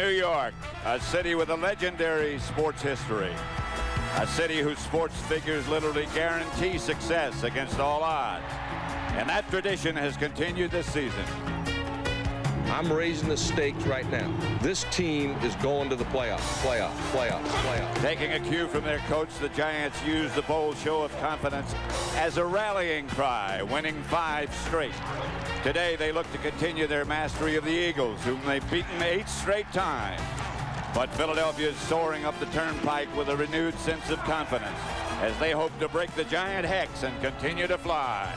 New York, a city with a legendary sports history. A city whose sports figures literally guarantee success against all odds. And that tradition has continued this season. I'm raising the stakes right now. This team is going to the playoffs. Taking a cue from their coach, the Giants used the bold show of confidence as a rallying cry, winning 5 straight. Today, they look to continue their mastery of the Eagles, whom they've beaten 8 straight times. But Philadelphia is soaring up the turnpike with a renewed sense of confidence as they hope to break the Giant hex and continue to fly.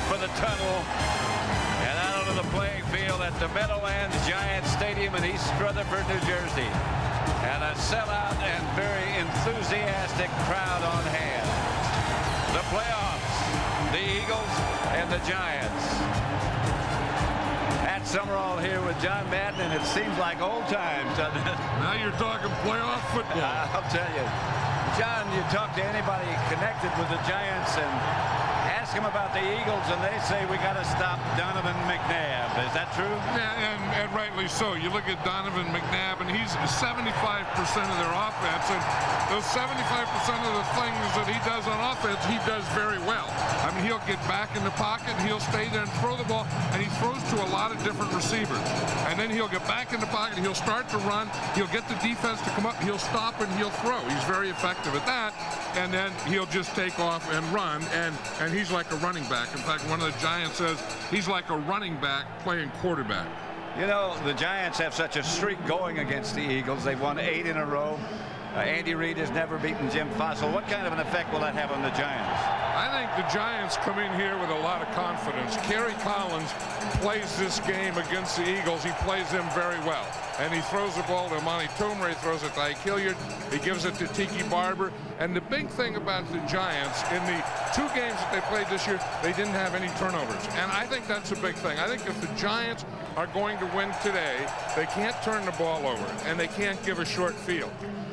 For the tunnel and out onto the playing field at the Meadowlands Giant Stadium in East Rutherford, New Jersey. And a sellout and very enthusiastic crowd on hand. The playoffs, the Eagles and the Giants. Pat Summerall here with John Madden, and it seems like old times, doesn't it? Now you're talking playoff football. I'll tell you. John, you talk to anybody connected with the Giants and ask them about the Eagles, and they say we got to stop Donovan McNabb. Is that true? Yeah, and rightly so. You look at Donovan McNabb, and he's 75% of their offense, and those 75% of the things that he does on offense, he does very well. I mean, he'll get back in the pocket, he'll stay there and throw the ball, and he throws to a lot of different receivers. And then he'll get back in the pocket, he'll start to run, he'll get the defense to come up, he'll stop, and he'll throw. He's very effective at that, and then he'll just take off and run, and he's like a running back. In fact, one of the Giants says he's like a running back playing quarterback. You know, the Giants have such a streak going against the Eagles. They've won 8 in a row. Andy Reid has never beaten Jim Fossil. What kind of an effect will that have on the Giants? I think the Giants come in here with a lot of confidence. Kerry Collins plays this game against the Eagles. He plays them very well. And he throws the ball to Monty Toomer. He throws it to Ike Hilliard. He gives it to Tiki Barber. And the big thing about the Giants, in the 2 games that they played this year, they didn't have any turnovers. And I think that's a big thing. I think if the Giants are going to win today, they can't turn the ball over, and they can't give a short field.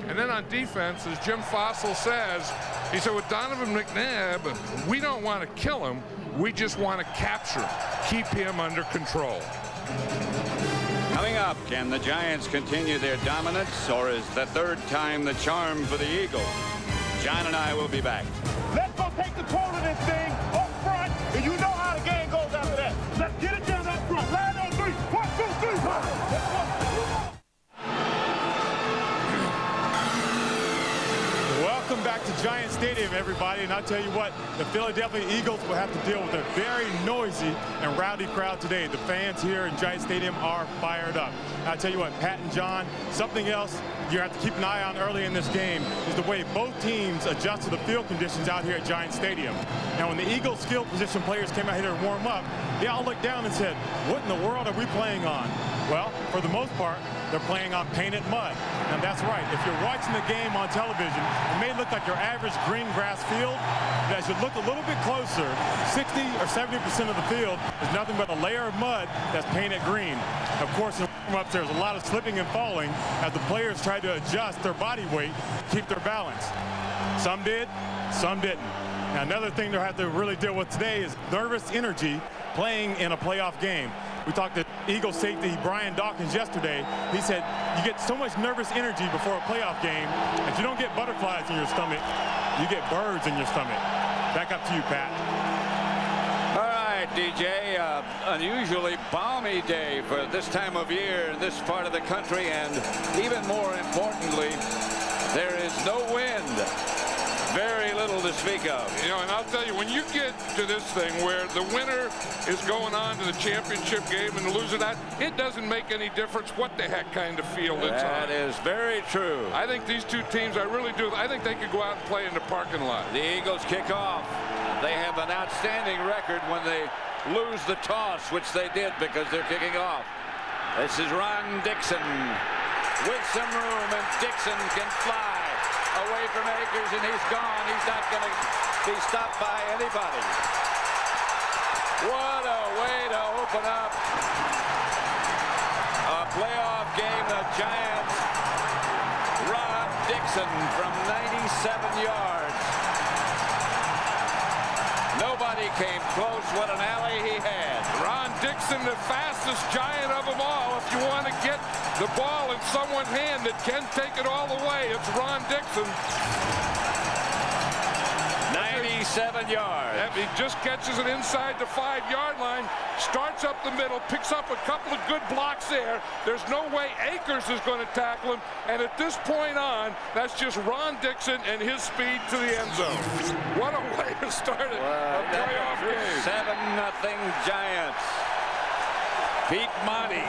And then on defense, as Jim Fossil says, he said, with Donovan McNabb, we don't want to kill him. We just want to capture him, keep him under control. Coming up, can the Giants continue their dominance, or is the 3rd time the charm for the Eagles? John and I will be back. Let's go take control of this thing up front, and you know how the game goes after that. Let's get it down up front. Line on 3. 1, 2, 3. Welcome back to Giant Stadium, everybody, and I'll tell you what, the Philadelphia Eagles will have to deal with a very noisy and rowdy crowd today. The fans here in Giant Stadium are fired up. I'll tell you what, Pat and John, something else you have to keep an eye on early in this game is the way both teams adjust to the field conditions out here at Giant Stadium. Now, when the Eagles field position players came out here to warm up, they all looked down and said, what in the world are we playing on? Well, for the most part, they're playing on painted mud. And that's right. If you're watching the game on television, it may look like your average green grass field, but as you look a little bit closer, 60 or 70% of the field is nothing but a layer of mud that's painted green. Of course, in warm-ups, there's a lot of slipping and falling as the players try to adjust their body weight to keep their balance. Some did, some didn't. Now, another thing they'll have to really deal with today is nervous energy playing in a playoff game. We talked to Eagles safety Brian Dawkins yesterday. He said you get so much nervous energy before a playoff game, if you don't get butterflies in your stomach, you get birds in your stomach. Back up to you, Pat. All right, DJ, unusually balmy day for this time of year in this part of the country, and even more importantly, there is no wind. Very little to speak of. You know, and I'll tell you, when you get to this thing where the winner is going on to the championship game and the loser that, it doesn't make any difference what the heck kind of field it's on. That is very true. I think these 2 teams, I really do, I think they could go out and play in the parking lot. The Eagles kick off. They have an outstanding record when they lose the toss, which they did because they're kicking off. This is Ron Dixon with some room, and Dixon can fly away from Akers, and he's gone. He's not going to be stopped by anybody. What a way to open up a playoff game. The Giants, Ron Dixon from 97 yards. Nobody he came close. What an alley he had. Ron Dixon, the fastest Giant of them all. If you want to get the ball in someone's hand that can take it all the way, it's Ron Dixon. 97 yards. He just catches it inside the 5-yard line, starts up the middle, picks up a couple of good blocks there. There's no way Akers is going to tackle him. And at this point on, that's just Ron Dixon and his speed to the end zone. What a way to start a playoff game. 7-0 Giants. Pete Monty.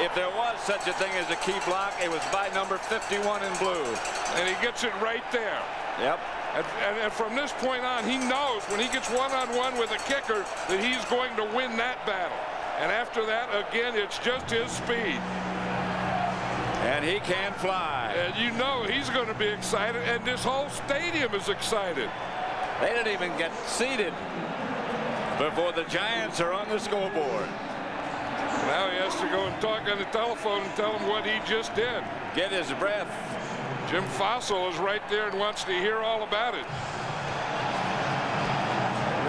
If there was such a thing as a key block, it was by number 51 in blue. And he gets it right there. Yep. And from this point on, he knows when he gets one-on-one with a kicker that he's going to win that battle. And after that, again, it's just his speed. And he can fly. And you know he's going to be excited, and this whole stadium is excited. They didn't even get seated before the Giants are on the scoreboard. Now he has to go and talk on the telephone and tell them what he just did. Get his breath. Jim Fossil is right there and wants to hear all about it.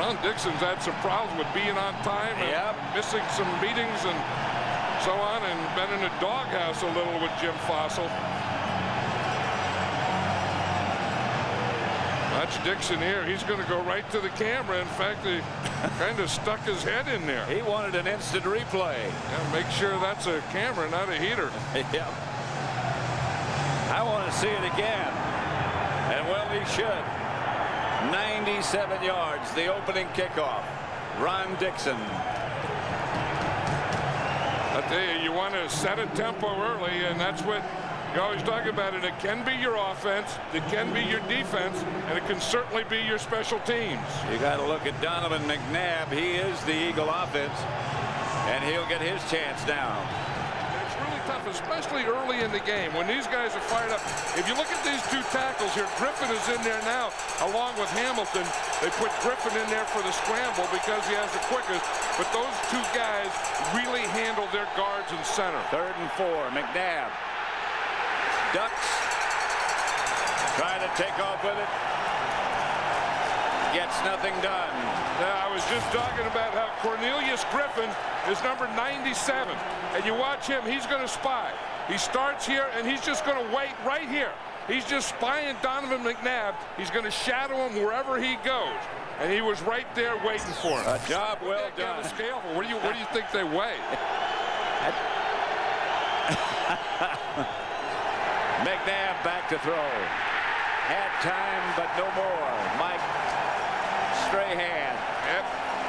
Ron Dixon's had some problems with being on time and missing some meetings and so on, and been in the doghouse a little with Jim Fossil. Watch Dixon here. He's going to go right to the camera. In fact, he kind of stuck his head in there. He wanted an instant replay. Yeah, make sure that's a camera, not a heater. Yep. I want to see it again. And well, he should. 97 yards, the opening kickoff. Ron Dixon. I tell you, you want to set a tempo early, and that's what you always talk about. It can be your offense, it can be your defense, and it can certainly be your special teams. You got to look at Donovan McNabb. He is the Eagle offense, and he'll get his chance now. It's really tough, especially early in the game when these guys are fired up. If you look at these two tackles here, Griffin is in there now along with Hamilton. They put Griffin in there for the scramble because he has the quickest, but those two guys really handle their guards in center. 3rd and 4. McNabb ducks, trying to take off with it, gets nothing done. Now, I was just talking about how Cornelius Griffin is number 97, and you watch him, he's going to spy. He starts here, and he's just going to wait right here. He's just spying Donovan McNabb. He's going to shadow him wherever he goes, and he was right there waiting for him. A job well done. On a scale, what do you think they weigh? McNabb back to throw. Had time, but no more. Mike Strahan. Yep,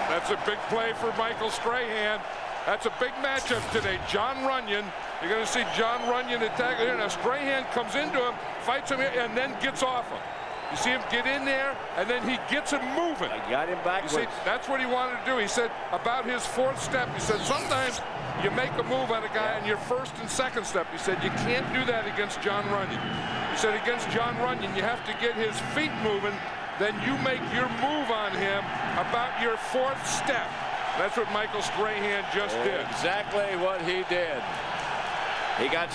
that's a big play for Michael Strahan. That's a big matchup today. John Runyon. You're going to see John Runyon attack here. Now Strahan comes into him, fights him, and then gets off him. You see him get in there, and then he gets him moving. I got him backwards. You see, that's what he wanted to do. He said about his 4th step, he said sometimes you make a move on a guy on your 1st and 2nd step. He said you can't do that against John Runyon. He said against John Runyon, you have to get his feet moving, then you make your move on him about your 4th step. That's what Michael Strahan just did. Exactly what he did. He got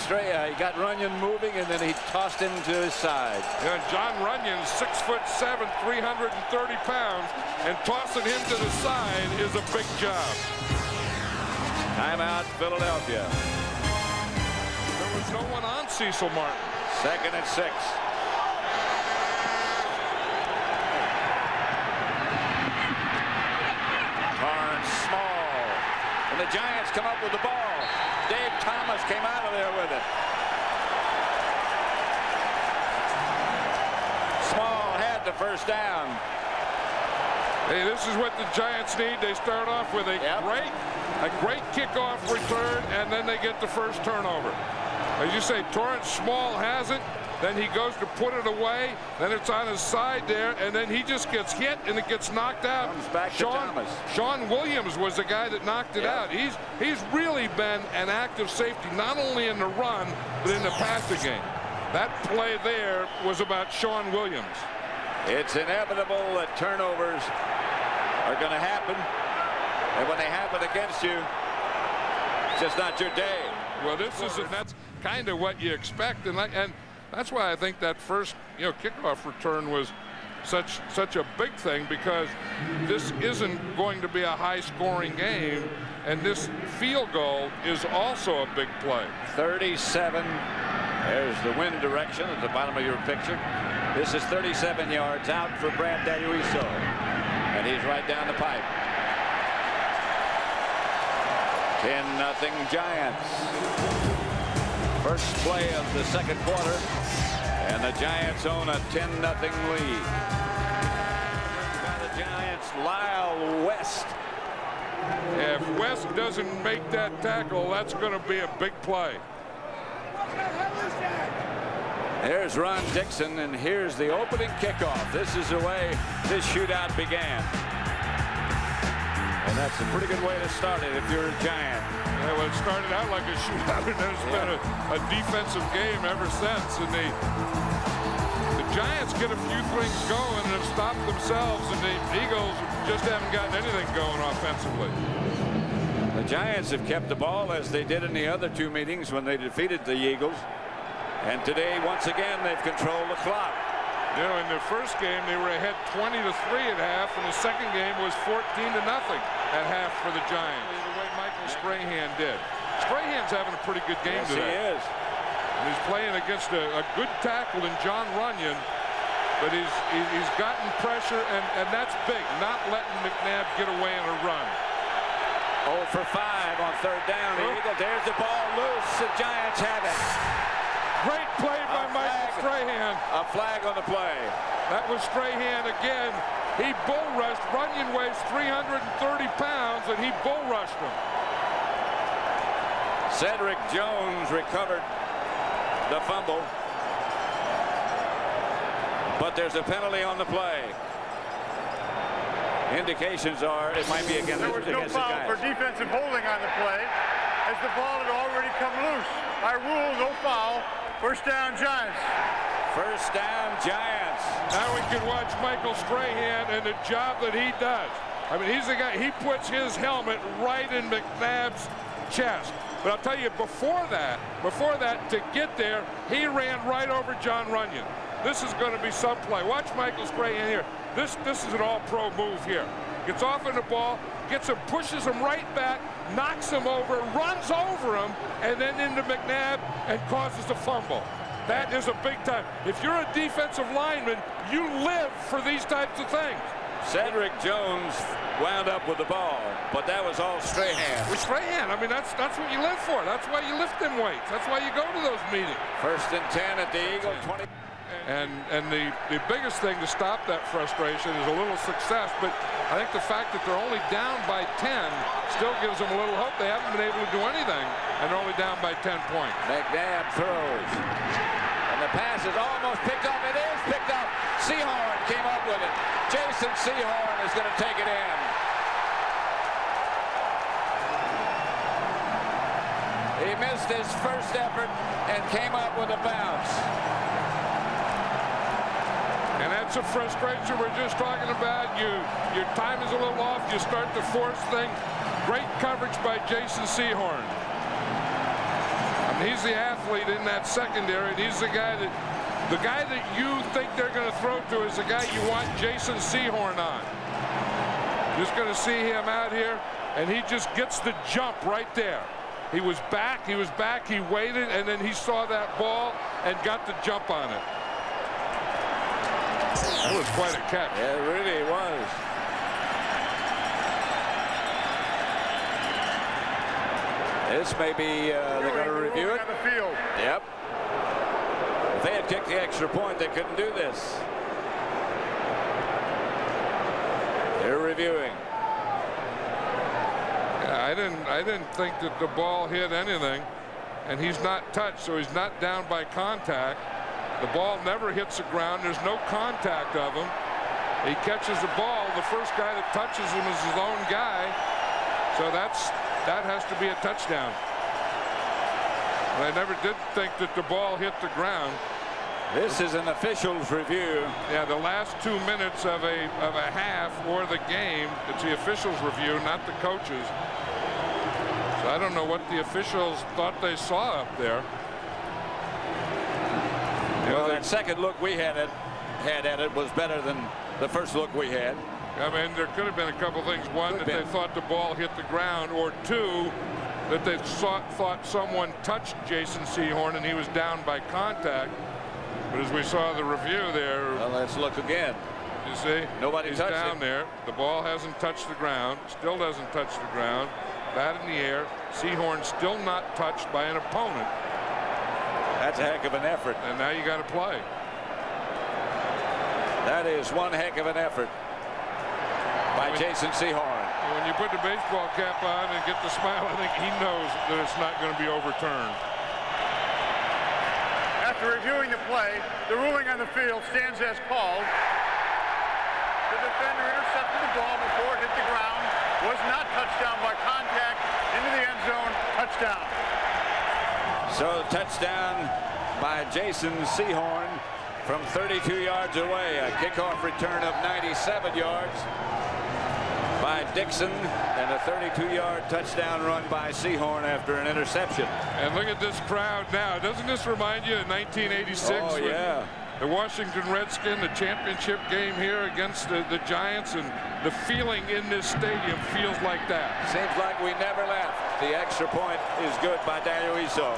Runyon moving, and then he tossed him to his side. Yeah, John Runyon's 6'7", 330 pounds, and tossing him to the side is a big job. Timeout, Philadelphia. There was no one on Cecil Martin. 2nd and 6. Barnes small. And the Giants come up with the ball. Dave Thomas came out of there with it. Small had the first down. Hey, this is what the Giants need. They start off with a great kickoff return, and then they get the first turnover. As you say, Torrance Small has it. Then he goes to put it away. Then it's on his side there, and then he just gets hit and it gets knocked out. Comes back to Thomas. Sean Williams was the guy that knocked it out. He's really been an active safety, not only in the run, but in the passing game. That play there was about Sean Williams. It's inevitable that turnovers are going to happen. And when they happen against you, it's just not your day. Well, that's kind of what you expect, and that's why I think that first kickoff return was such a big thing, because this isn't going to be a high-scoring game, and this field goal is also a big play. 37. There's the wind direction at the bottom of your picture. This is 37 yards out for Brad Daluiso, and he's right down the pipe. 10-0 Giants. First play of the second quarter, and the Giants own a 10-0 lead. By the Giants, Lyle West. If West doesn't make that tackle, that's going to be a big play. There's Ron Dixon, and here's the opening kickoff. This is the way this shootout began. And that's a pretty good way to start it if you're a Giant. Yeah, well, it started out like a shootout, and there's been a defensive game ever since. And the Giants get a few things going and have stopped themselves, and the Eagles just haven't gotten anything going offensively. The Giants have kept the ball as they did in the other two meetings when they defeated the Eagles. And today, once again, they've controlled the clock. You know, in their first game, they were ahead 20-3 at half, and the second game was 14-0 at half for the Giants. The way Michael Strahan did. Strahan's having a pretty good game today. Yes, he is. And he's playing against a good tackle in John Runyon, but he's gotten pressure, and that's big, not letting McNabb get away in a run. 0 for 5 on third down. The Eagles, there's the ball loose. The Giants have it. Great play by Michael Strahan. A flag on the play. That was Strahan again. He bull rushed. Runyon weighs 330 pounds, and he bull rushed him. Cedric Jones recovered the fumble, but there's a penalty on the play. Indications are it might be against the Giants. There was no foul for defensive holding on the play, as the ball had already come loose. I rule no foul. First down, Giants. First down, Giants. Now we can watch Michael Strahan and the job that he does. I mean, he's the guy, he puts his helmet right in McNabb's chest. But I'll tell you, before that, to get there, he ran right over John Runyon. This is going to be some play. Watch Michael Strahan here. This is an all-pro move here. Gets off on the ball, gets him, pushes him right back, knocks him over, runs over him, and then into McNabb and causes a fumble. That is a big time. If you're a defensive lineman, you live for these types of things. Cedric Jones wound up with the ball, but that was all Strahan. With Strahan, I mean, that's what you live for. That's why you lift them weights. That's why you go to those meetings. First and 10 at the Eagle 20. And the biggest thing to stop that frustration is a little success, but I think the fact that they're only down by 10 still gives them a little hope. They haven't been able to do anything, and they're only down by 10 points. McNabb throws, and the pass is almost picked up. It is picked up. Sehorn came up with it. Jason Sehorn is going to take it in. He missed his first effort and came up with a bounce. And that's a frustration we're just talking about. Your time is a little off. You start to force things. Great coverage by Jason Sehorn. I mean, he's the athlete in that secondary. And he's the guy that you think they're going to throw to is the guy you want Jason Sehorn on. Just going to see him out here, and he just gets the jump right there. He was back, he waited, and then he saw that ball and got the jump on it. That was quite a catch. Yeah, it really was. This may be, they're going to review it. On the field. Yep. If they had kicked the extra point, they couldn't do this. They're reviewing. Yeah, I didn't think that the ball hit anything, and he's not touched, so he's not down by contact. The ball never hits the ground. There's no contact of him. He catches the ball. The first guy that touches him is his own guy. So that has to be a touchdown. But I never did think that the ball hit the ground. This is an official's review. Yeah, the last 2 minutes of a half or the game, it's the official's review, not the coaches. So I don't know what the officials thought they saw up there. Well, that second look we had at had at it was better than the first look we had. I mean, there could have been a couple things. One, that they thought the ball hit the ground, or two, that they thought someone touched Jason Sehorn and he was down by contact. But as we saw the review there, well, let's look again. You see, nobody touched down it. there. The ball hasn't touched the ground. Still doesn't touch the ground. Bat in the air. Sehorn still not touched by an opponent. That's a heck of an effort. And now you got to play. That is one heck of an effort by Jason Sehorn. When you put the baseball cap on and get the smile, I think he knows that it's not going to be overturned. After reviewing the play, the ruling on the field stands as called. The defender intercepted the ball before it hit the ground. Was not touched down by contact. Into the end zone. Touchdown. So touchdown by Jason Sehorn from 32 yards away. A kickoff return of 97 yards by Dixon, and a 32-yard touchdown run by Sehorn after an interception. And look at this crowd now. Doesn't this remind you of 1986? Oh, yeah. The Washington Redskins, the championship game here against the Giants, and the feeling in this stadium feels like that. Seems like we never left. The extra point is good by Daniel Iso.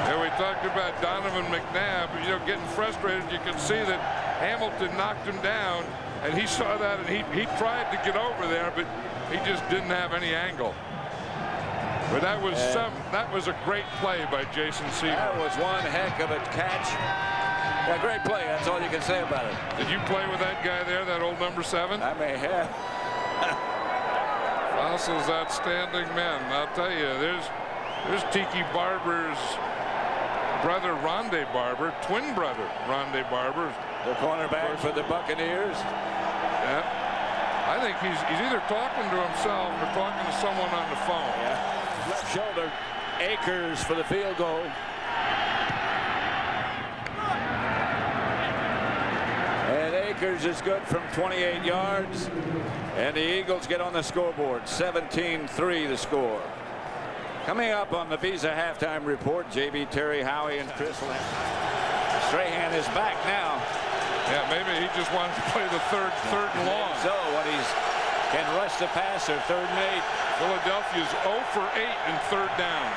And we talked about Donovan McNabb, you know, getting frustrated. You can see that Hamilton knocked him down, and he saw that, and he tried to get over there, but he just didn't have any angle. But that was a great play by Jason Sehorn. That was one heck of a catch. A great play. That's all you can say about it. Did you play with that guy there, that old number 7? I may have. Fossils, outstanding men. I'll tell you, there's Tiki Barber's brother, Rondé Barber, twin brother, Rondé Barber. The cornerback for the Buccaneers. Yeah. I think he's either talking to himself or talking to someone on the phone. Yeah. Left shoulder. Akers for the field goal. And Akers is good from 28 yards. And the Eagles get on the scoreboard. 17-3 the score. Coming up on the Visa halftime report, JB, Terry, Howie, and Chris. Strahan is back now. Yeah, maybe he just wanted to play the third and long. So what can rush the passer, 3rd and 8. Philadelphia's 0 for 8 in 3rd down.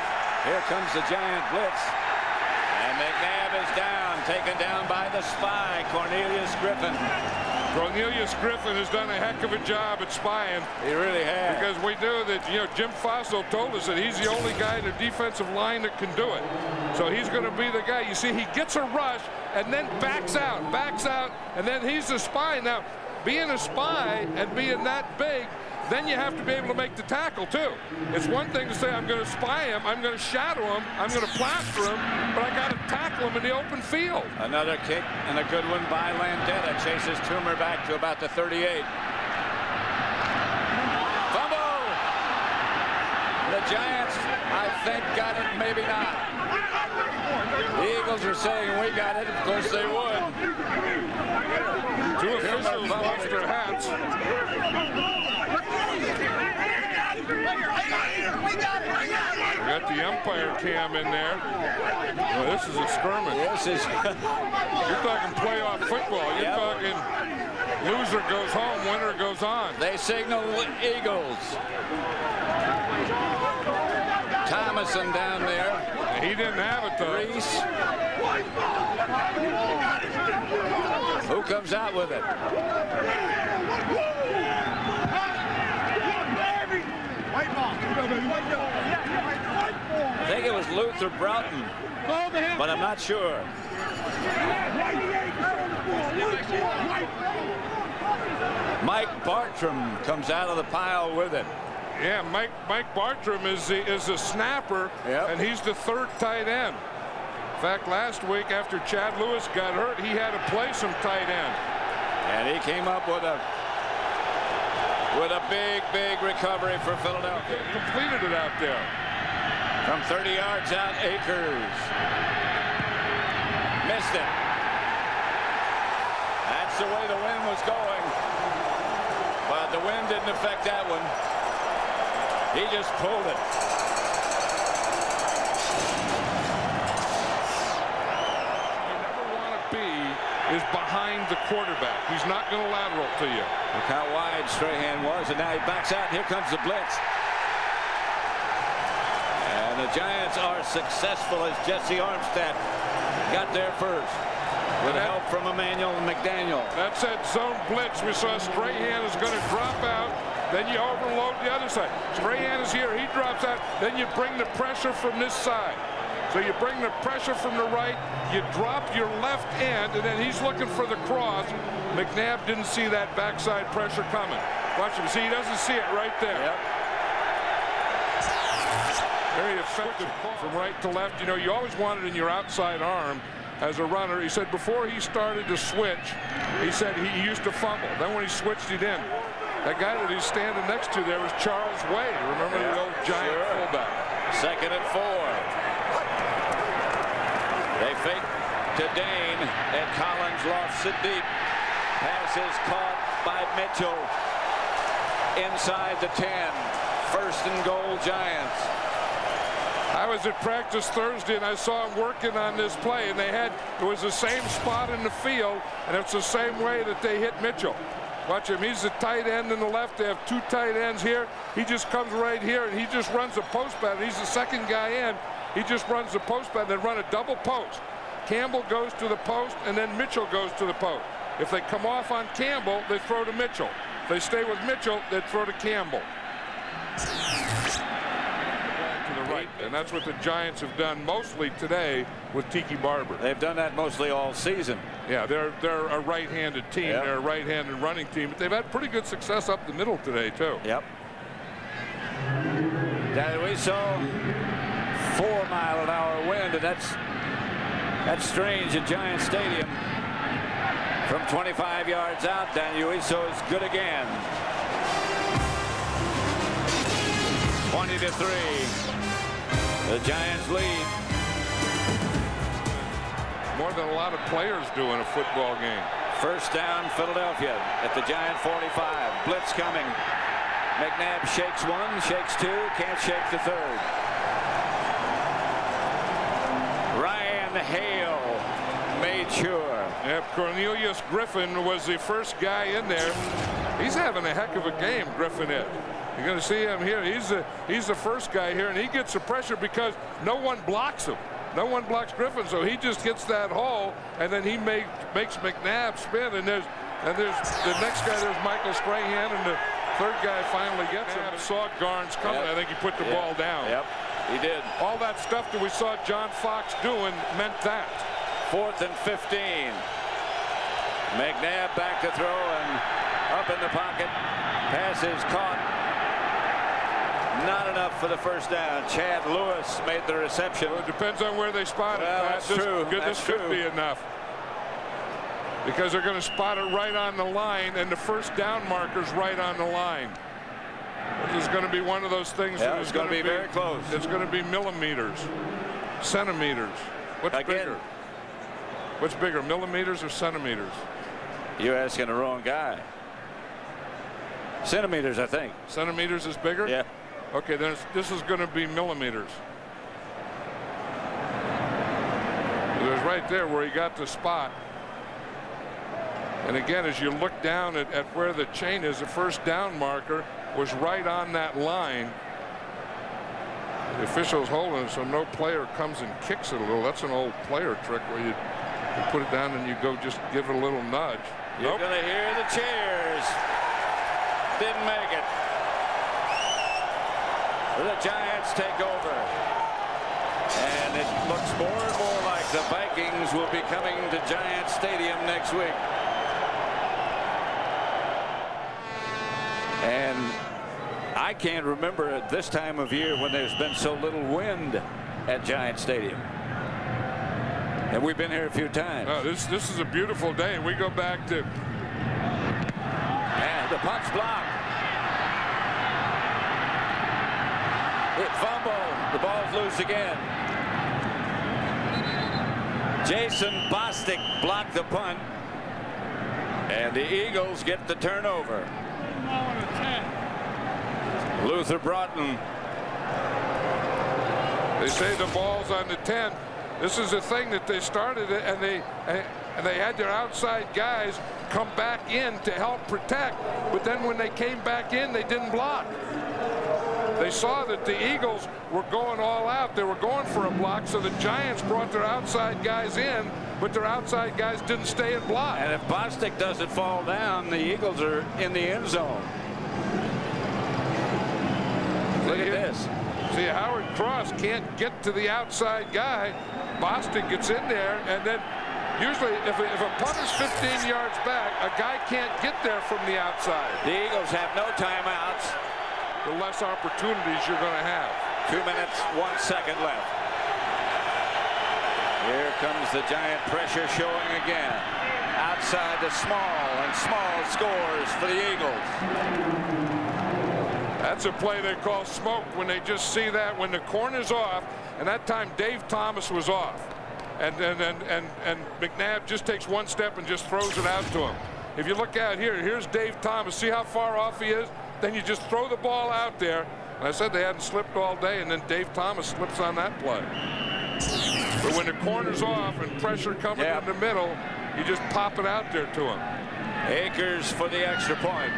Here comes the giant blitz. And McNabb is down, taken down by the spy, Cornelius Griffin. Cornelius Griffin has done a heck of a job at spying. He really has. Because we know that, you know, Jim Fossil told us that he's the only guy in the defensive line that can do it. So he's going to be the guy. You see, he gets a rush and then backs out, and then he's the spy. Now, being a spy and being that big, then you have to be able to make the tackle, too. It's one thing to say, I'm going to spy him, I'm going to shadow him, I'm going to plaster him, but I got to tackle him in the open field. Another kick and a good one by Landetta. Chases Toomer back to about the 38. Fumble! The Giants, I think, got it, maybe not. The Eagles are saying we got it. Of course they would. 2 officials lost their hats. We got the umpire cam in there. Well, this is a skirmish. This is. You're talking playoff football. You're talking loser goes home, winner goes on. They signal Eagles. Thomason down there. He didn't have it, though. Reese. Who comes out with it? I think it was Luther Broughton, but I'm not sure. Mike Bartram comes out of the pile with it. Yeah, Mike Bartram is a snapper, and he's the 3rd tight end. In fact, last week after Chad Lewis got hurt, he had to play some tight end. And he came up with a big recovery for Philadelphia. Completed it out there. From 30 yards out, Akers. Missed it. That's the way the wind was going. But the wind didn't affect that one. He just pulled it. is behind the quarterback. He's not going to lateral to you. Look how wide Strahan was, and now he backs out. Here comes the blitz. And the Giants are successful as Jesse Armstead got there first with help from Emmanuel and McDaniel. That's that zone blitz. We saw Strahan is going to drop out. Then you overload the other side. Strahan is here. He drops out. Then you bring the pressure from this side. So you bring the pressure from the right. You drop your left end, and then he's looking for the cross. McNabb didn't see that backside pressure coming. Watch him. See, he doesn't see it right there. Yep. Very effective from right to left. You know, you always want it in your outside arm as a runner. He said before he started to switch, he said he used to fumble. Then when he switched it in, that guy that he's standing next to there was Charles Wade. Remember the old Giant fullback? 2nd and 4. They fake to Dane, and Collins lost it deep. Pass is caught by Mitchell inside the 10. 1st and goal, Giants. I was at practice Thursday and I saw him working on this play, and it was the same spot in the field, and it's the same way that they hit Mitchell. Watch him. He's the tight end in the left. They have 2 tight ends here. He just comes right here and he just runs a post bat. He's the second guy in. He just runs the post bat and then run a double post. Campbell goes to the post and then Mitchell goes to the post. If they come off on Campbell, they throw to Mitchell. If they stay with Mitchell, they throw to Campbell. Right, and that's what the Giants have done mostly today with Tiki Barber. They've done that mostly all season. Yeah, they're a right-handed team. Yep. They're a right-handed running team, but they've had pretty good success up the middle today too. Yep. Now we saw 4-mile-an-hour wind, and that's strange at Giant Stadium. From 25 yards out, Dan Uiso is good again. 20-3. The Giants lead. More than a lot of players do in a football game. 1st down, Philadelphia at the Giant 45. Blitz coming. McNabb shakes 1, shakes 2, can't shake the 3rd. Ryan Hale made sure. Yep, Cornelius Griffin was the first guy in there. He's having a heck of a game, Griffin is. You're going to see him here. He's the first guy here, and he gets the pressure because no one blocks him. No one blocks Griffin, so he just hits that hole, and then he makes McNabb spin. And there's the next guy. There's Michael Strahan, and the 3rd guy finally gets him. Saw Garnes coming. Yep. I think he put the ball down. Yep, he did. All that stuff that we saw John Fox doing meant that. 4th and 15. McNabb back to throw and up in the pocket. Pass is caught. Not enough for the 1st down. Chad Lewis made the reception. Well, it depends on where they spot it. Well, that's true. This could be enough. Because they're going to spot it right on the line, and the 1st down marker's right on the line. This is going to be one of those things that is going to be very close. It's going to be millimeters, centimeters. What's bigger? What's bigger, millimeters or centimeters? You're asking the wrong guy. Centimeters, I think. Centimeters is bigger? Yeah. Okay, then this is going to be millimeters. It was right there where he got the spot. And again, as you look down at where the chain is, the 1st down marker was right on that line. The official's holding it, so no player comes and kicks it a little. That's an old player trick where you put it down and you go just give it a little nudge. You're going to hear the cheers. Didn't make it. The Giants take over. And it looks more and more like the Vikings will be coming to Giant Stadium next week. And I can't remember at this time of year when there's been so little wind at Giant Stadium. And we've been here a few times. Oh, this is a beautiful day. And we go back to. And the punt's blocked. It fumbled. The ball's loose again. Jason Bostic blocked the punt. And the Eagles get the turnover. Luther Broughton. They say the ball's on the 10. This is a thing that they started, and and they had their outside guys come back in to help protect. But then when they came back in, they didn't block. They saw that the Eagles were going all out. They were going for a block, so the Giants brought their outside guys in, but their outside guys didn't stay and block. And if Bostic doesn't fall down, the Eagles are in the end zone. Look at this. See, Howard Cross can't get to the outside guy. Bostic gets in there, and then usually if a punter's 15 yards back, a guy can't get there from the outside. The Eagles have no timeouts. The less opportunities you're going to have. 2 minutes, 1 second left. Here comes the Giant pressure showing again. Outside to Small, and Small scores for the Eagles. That's a play they call smoke when they just see that when the corner's off, and that time Dave Thomas was off. And McNabb just takes one step and just throws it out to him. If you look out here, here's Dave Thomas. See how far off he is? Then you just throw the ball out there. And I said they hadn't slipped all day, and then Dave Thomas slips on that play. But when the corner's off and pressure coming in the middle, you just pop it out there to him. Akers for the extra point.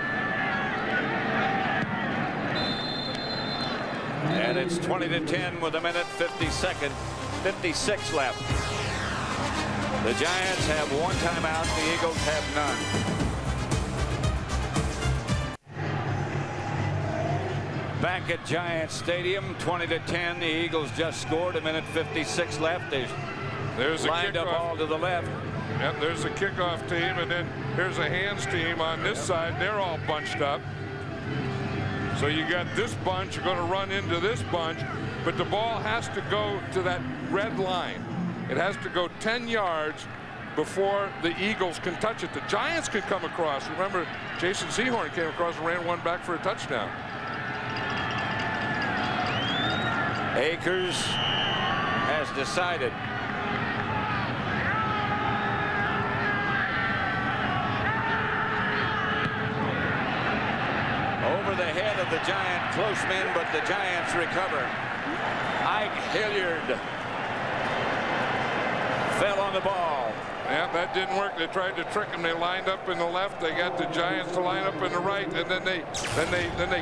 And it's 20-10 with a minute 56 left. The Giants have one timeout. The Eagles have none. Back at Giant Stadium, 20-10. The Eagles just scored. A minute 56 left. There's a lined up all to the left. Yep, there's a kickoff team, and then here's a hands team on this side. They're all bunched up. So you got this bunch, you're going to run into this bunch, but the ball has to go to that red line. It has to go 10 yards before the Eagles can touch it. The Giants can come across. Remember, Jason Sehorn came across and ran one back for a touchdown. Akers has decided. Over the head of the Giant close men, but the Giants recover. Ike Hilliard fell on the ball. Yeah, that didn't work. They tried to trick him. They lined up in the left. They got the Giants to line up in the right, and then they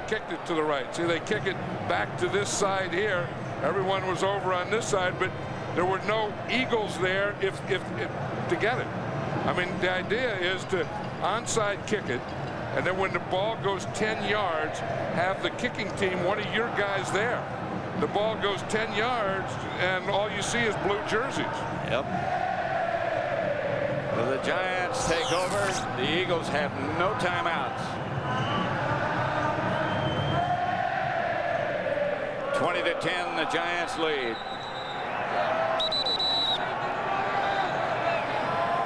kicked it to the right. See, they kick it back to this side here. Everyone was over on this side, but there were no Eagles there if to get it. I mean, the idea is to onside kick it, and then when the ball goes 10 yards, have the kicking team, one of your guys there. The ball goes 10 yards, and all you see is blue jerseys. Yep. So the Giants take over. The Eagles have no timeouts. 20-10, the Giants lead.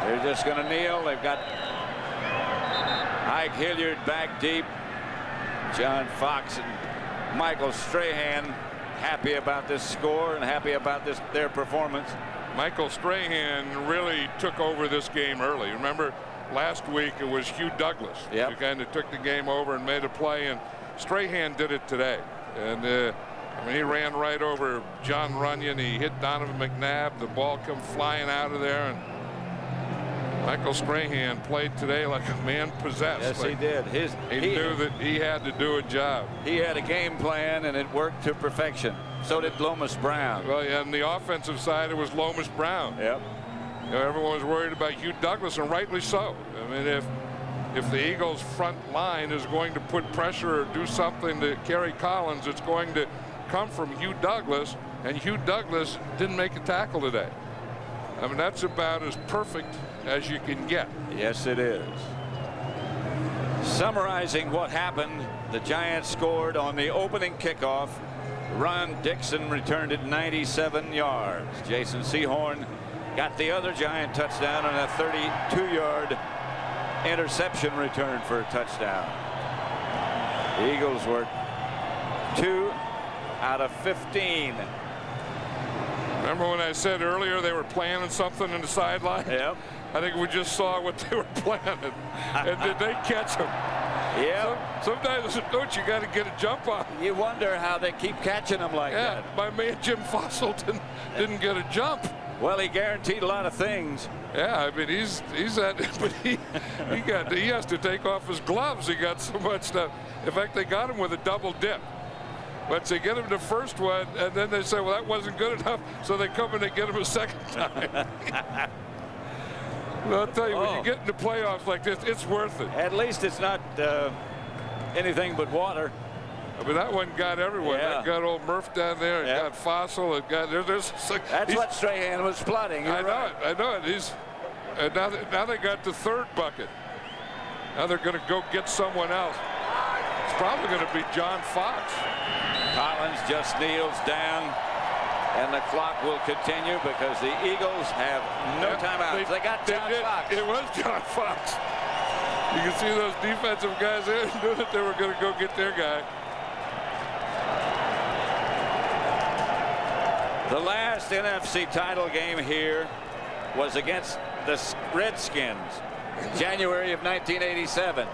They're just going to kneel. They've got Ike Hilliard back deep. John Fox and Michael Strahan happy about this score and happy about their performance. Michael Strahan really took over this game early. Remember, last week it was Hugh Douglas who kind of took the game over and made a play, and Strahan did it today. And I mean, he ran right over John Runyon. He hit Donovan McNabb. The ball come flying out of there, and Michael Strahan played today like a man possessed. Yes, like he did. He knew that he had to do a job. He had a game plan, and it worked to perfection. So did Lomas Brown. Well, yeah, on the offensive side, it was Lomas Brown. Yep. You know, everyone was worried about Hugh Douglas, and rightly so. I mean, if the Eagles' front line is going to put pressure or do something to Kerry Collins, it's going to come from Hugh Douglas, and Hugh Douglas didn't make a tackle today. I mean, that's about as perfect as you can get. Yes, it is. Summarizing what happened, the Giants scored on the opening kickoff. Ron Dixon returned it 97 yards. Jason Sehorn got the other Giant touchdown on a 32-yard interception return for a touchdown. The Eagles were 2 out of 15. Remember when I said earlier they were planning something in the sideline? Yep. I think we just saw what they were planning. And did they catch them? Yeah. Sometimes, don't you got to get a jump on? You wonder how they keep catching them like that. My man Jim Fossil didn't get a jump. Well, he guaranteed a lot of things. Yeah, I mean, he's at, but he has to take off his gloves. He got so much stuff. In fact, they got him with a double dip. But they get him the first one, and then they say, well, that wasn't good enough, so they come and they get him a second time. Well, I'll tell you, when you get into playoffs like this, it's worth it. At least it's not anything but water. I mean, that one got everyone. Yeah. That got old Murph down there. It got Fossil. It got That's what Strahan was flooding. I know it. And now they got the third bucket. Now they're going to go get someone else. It's probably going to be John Fox. Collins just kneels down, and the clock will continue because the Eagles have no timeouts. They got John Fox. It was John Fox. You can see those defensive guys there knew that they were going to go get their guy. The last NFC title game here was against the Redskins, January of 1987.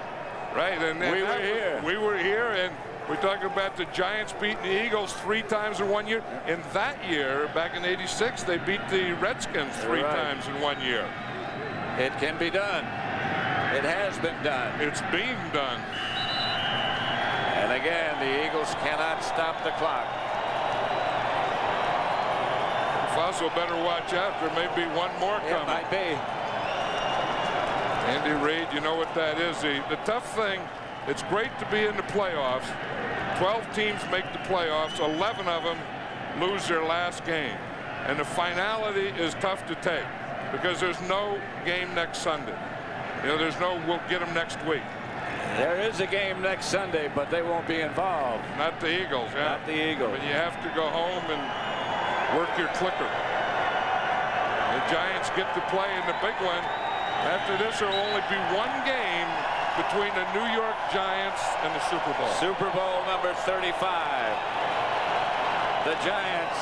Right, and we were here. We were here, and we're talking about the Giants beating the Eagles 3 times in 1 year. In that year, back in '86, they beat the Redskins 3 times in 1 year. It can be done. It has been done. It's being done. And again, the Eagles cannot stop the clock. Fossil better watch out. There may be one more coming. It might be. Andy Reid, you know what that is. The tough thing, it's great to be in the playoffs. 12 teams make the playoffs. 11 of them lose their last game. And the finality is tough to take because there's no game next Sunday. You know, there's no we'll get them next week. There is a game next Sunday, but they won't be involved. Not the Eagles. Yeah. Not the Eagles. But you have to go home and work your clicker. The Giants get to play in the big one. After this, there will only be one game between the New York Giants and the Super Bowl. Super Bowl number 35. The Giants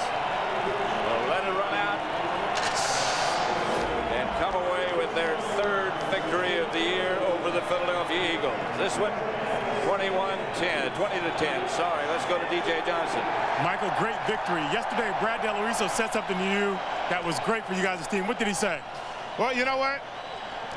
will let it run out and come away with their 3rd victory of the year over the Philadelphia Eagles. This one, 20-10. Sorry, let's go to DJ Johnson. Michael, great victory. Yesterday, Brad Del Riso said something to you that was great for you guys' team. What did he say? Well, you know what?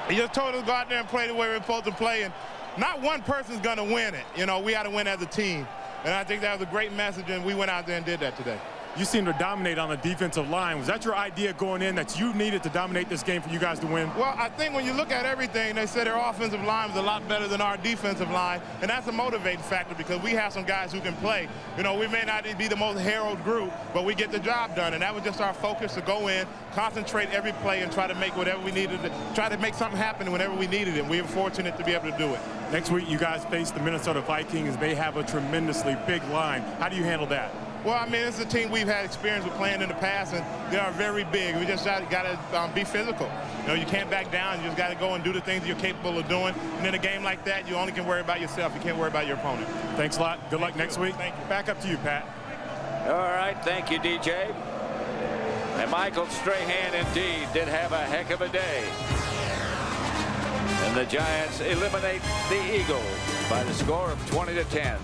He just told us to go out there and play the way we're supposed to play, and not one person's going to win it. You know, we got to win as a team. And I think that was a great message, and we went out there and did that today. You seem to dominate on the defensive line. Was that your idea going in, that you needed to dominate this game for you guys to win? Well, I think when you look at everything, they said their offensive line was a lot better than our defensive line, and that's a motivating factor because we have some guys who can play. You know, we may not be the most heralded group, but we get the job done, and that was just our focus to go in, concentrate every play, and try to make whatever we needed, try to make something happen whenever we needed it. We were fortunate to be able to do it. Next week, you guys face the Minnesota Vikings. They have a tremendously big line. How do you handle that? Well, I mean, it's a team we've had experience with playing in the past, and they are very big. We just got to be physical. You know, you can't back down. You just got to go and do the things you're capable of doing. And in a game like that, you only can worry about yourself. You can't worry about your opponent. Thanks a lot. Good luck next week. Thank you. Back up to you, Pat. All right. Thank you, DJ. And Michael Strahan indeed did have a heck of a day. And the Giants eliminate the Eagles by the score of 20-10.